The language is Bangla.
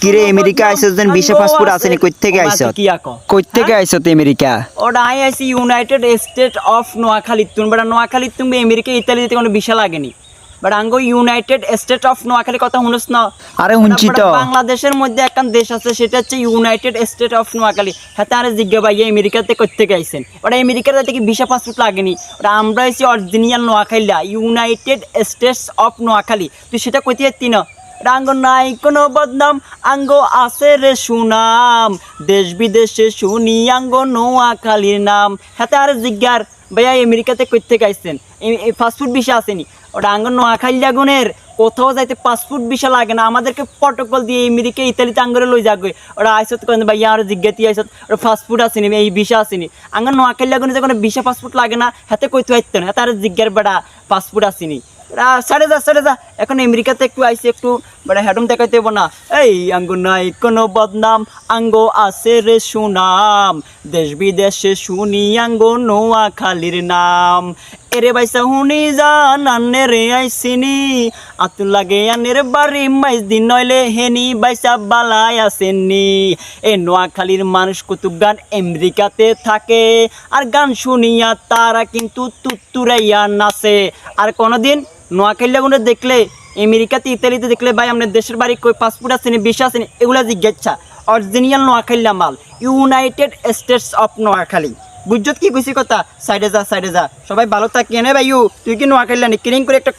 কিরে আমেরিকা আইছস যেন ভিসা পাসপোর্ট আছে নি কই থেকে আইছস কই থেকে আইছস তুই আমেরিকা ওটা আই আইছি ইউনাইটেড স্টেট অফ নোয়াখালী বড় নোয়াখালী তুমি আমেরিকা ইতালিতে কোনো ভিসা লাগেনি বাট আঙ্গো ইউনাইটেড স্টেট অফ নোয়াখালী কথা শুনছ না আরে শুনছি তো বাংলাদেশের মধ্যে একখান দেশ আছে সেটা হচ্ছে ইউনাইটেড স্টেট অফ নোয়াখালী হাতে আরে জিজ্ঞা ভাই আমেরিকাতে কই থেকে আইছেন ওটা আমেরিকার থেকে ভিসা পাসপোর্ট লাগেনি ওটা আমরা আইছি অরিজিনাল নোয়াখালীলা ইউনাইটেড স্টেটস অফ নোয়াখালী তুই সেটা কইতে যাচ্ছি না রাঙ্গ নাই কোনো বদনাম আঙ্গো আছে রে সুনাম দেশ বিদেশে শুনি আঙ্গো নোয়াখালীর নাম হাতে আরে জিজ্ঞার ভাইয়া আমেরিকাতে কই থেকে আইছেন এই পাসপোর্ট ভিসা আসেনি ওটা আঙ্গো নোয়াখালী লাগুনের কোথাও যাইতে পাসপোর্ট ভিসা লাগে না আমাদেরকে প্রটোকল দিয়ে আমেরিকা ইতালিতে আঙ্গরে লই যাবে ওরা আইসত কেন ভাইয়া আর জিজ্ঞাতি আইসত ওরা পাসপোর্ট আসেনি এই ভিসা আসেনি আঙ্গর নোয়াখালী লাগুনে যখন ভিসা পাসপোর্ট লাগে না হাতে কইতে আইতেন হাতে আর জিজ্ঞার বেড়া পাসপোর্ট আসেনি সাড়ে যা এখন আমেরিকাতে একটু আইসি একটু বড় হেডম দেখাইতে হবো না এই আঙ্গো নাই কোনো বদনাম আঙ্গো আছে রে সুনাম দেশ বিদেশে শুনি আঙ্গো নোয়াখালীর নাম এরে বাইসা হুনি যান আন্নে রে আইসিনি আতুল লাগে আনের বাড়ি মাইজ দিন নইলে হেনি বাইসা বালাই আসেননি এ নোয়াখালীর মানুষ কুতুব গান আমেরিকাতে থাকে আর গান শুনিয়া তারা কিন্তু তুত্তুরাইয়া নাচে আর কোনোদিন নোয়াখালী লাগুনে দেখলে আমেরিকাতে ইতালিতে দেখলে ভাই আপনার দেশের বাড়ি কই পাসপোর্ট আসেনি ভিসা আসেনি এগুলা জিজ্ঞাসা অরিজিনাল নোয়াখালী মাল ইউনাইটেড স্টেটস অফ নোয়াখালী বুঝছত কি কইছি কথা সাইডে যা সবাই ভালো থাকিয়ে নে ভাইউ তুই কি নোয়াখালী কিরিং করে একটা